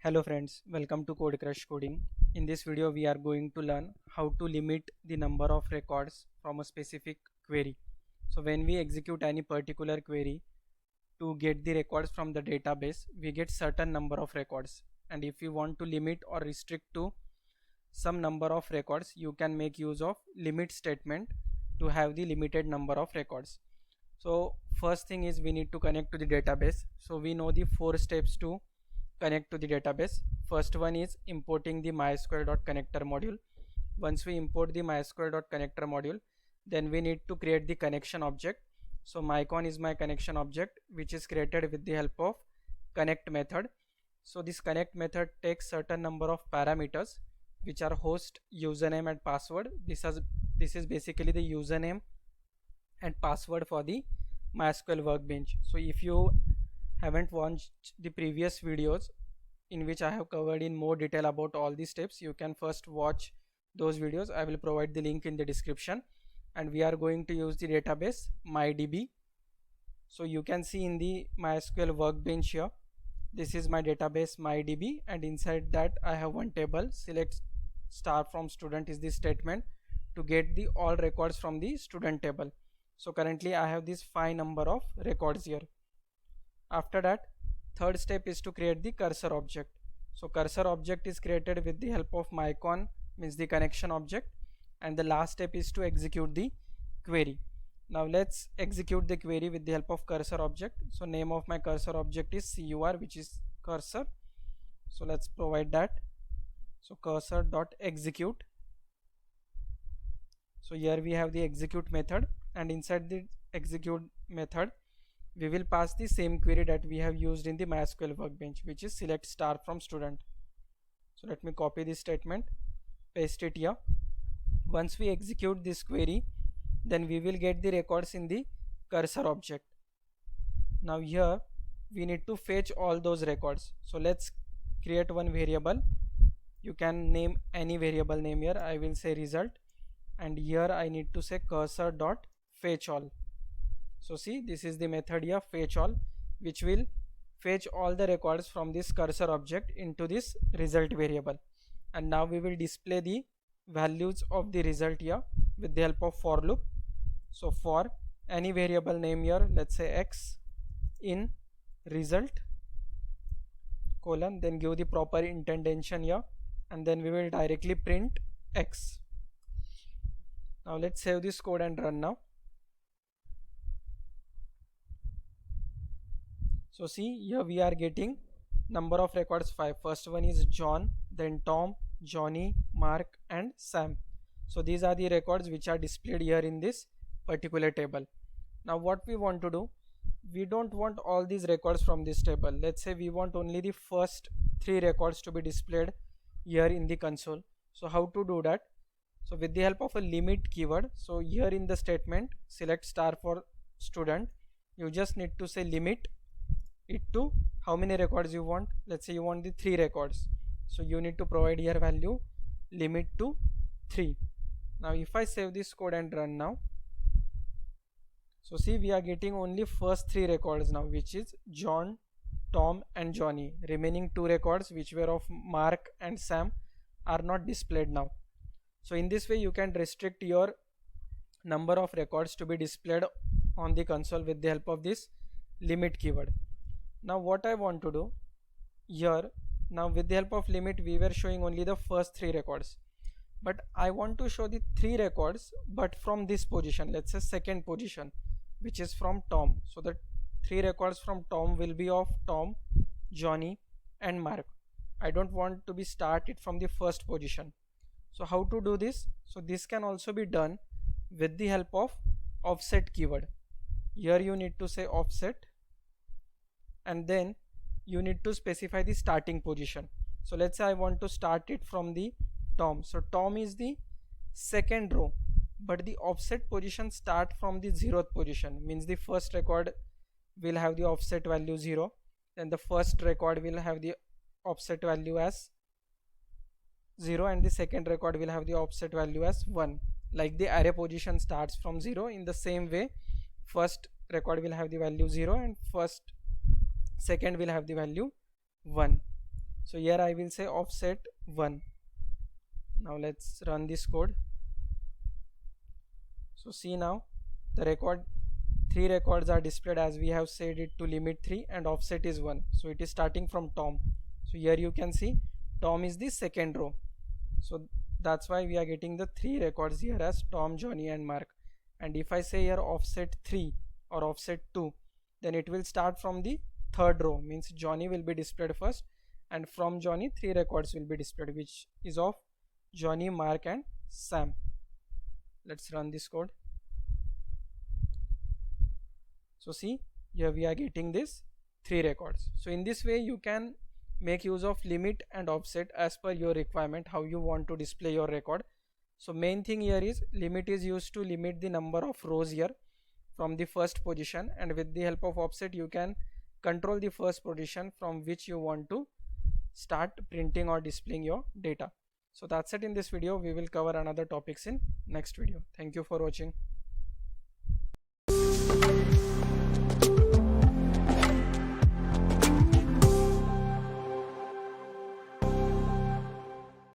Hello friends, welcome to Code Crush Coding. In this video we are going to learn how to limit the number of records from a specific query. So when we execute any particular query to get the records from the database, we get certain number of records, and if you want to limit or restrict to some number of records, you can make use of limit statement to have the limited number of records. So first thing is we need to connect to the database. So we know the 4 steps to connect to the database. First one is importing the MySQL.connector module. Once we import the MySQL.connector module, then we need to create the connection object. So mycon is my connection object, which is created with the help of connect method. So this connect method takes certain number of parameters, which are host, username and password. This is basically the username and password for the MySQL workbench. So if you haven't watched the previous videos in which I have covered in more detail about all these steps, you can first watch those videos. I will provide the link in the description. And we are going to use the database MyDB. So you can see in the MySQL workbench here, this is my database MyDB, and inside that I have one table. Select star from student is the statement to get the all records from the student table. So currently I have this 5 number of records here. After that, third step is to create the cursor object. So cursor object is created with the help of mycon, means the connection object, and the last step is to execute the query. Now let's execute the query with the help of cursor object. So name of my cursor object is cur, which is cursor. So let's provide that. So cursor.execute. So here we have the execute method, and inside the execute method we will pass the same query that we have used in the MySQL workbench, which is select star from student. So let me copy this statement, paste it here. Once we execute this query, then we will get the records in the cursor object. Now here we need to fetch all those records. So let's create one variable. You can name any variable name here. I will say result, and here I need to say cursor dot fetch all. So see, this is the method here, fetch all, which will fetch all the records from this cursor object into this result variable. And now we will display the values of the result here with the help of for loop. So for any variable name here, let's say x in result colon, then give the proper indentation here, and then we will directly print x. Now let's save this code and run now. So see, here we are getting number of records 5. First one is John, then Tom, Johnny, Mark and Sam. So these are the records which are displayed here in this particular table. Now what we want to do, we don't want all these records from this table. Let's say we want only the first 3 records to be displayed here in the console. So how to do that? So with the help of a limit keyword, so here in the statement select star for student, you just need to say limit it to how many records you want. Let's say you want the 3 records, so you need to provide here value limit to 3. Now if I save this code and run now, so see, we are getting only first 3 records now, which is John, Tom and Johnny. Remaining 2 records which were of Mark and Sam are not displayed now. So in this way you can restrict your number of records to be displayed on the console with the help of this limit keyword. Now what I want to do here, now with the help of limit we were showing only the first 3 records, but I want to show the 3 records but from this position, let's say second position, which is from Tom. So the 3 records from Tom will be of Tom, Johnny and Mark. I don't want to be started from the first position. So how to do this? So this can also be done with the help of offset keyword. Here you need to say offset, and then you need to specify the starting position. So let's say I want to start it from the Tom. So Tom is the second row, but the offset position start from the 0th position, means the first record will have the offset value 0, then the first record will have the offset value as 0, and the second record will have the offset value as 1. Like the array position starts from 0, in the same way first record will have the value 0 and second will have the value 1. So here I will say offset 1. Now let's run this code. So see now the record, 3 records are displayed as we have said it to limit 3, and offset is 1. So it is starting from Tom. So here you can see Tom is the second row. So that's why we are getting the 3 records here as Tom, Johnny and Mark. And if I say here offset 3 or offset 2, then it will start from the third row, means Johnny will be displayed first, and from Johnny 3 records will be displayed, which is of Johnny, Mark and Sam. Let's run this code. So see, here we are getting this 3 records. So in this way you can make use of limit and offset as per your requirement, how you want to display your record. So main thing here is limit is used to limit the number of rows here from the first position, and with the help of offset you can control the first position from which you want to start printing or displaying your data. So that's it in this video. We will cover another topics in next video. Thank you for watching.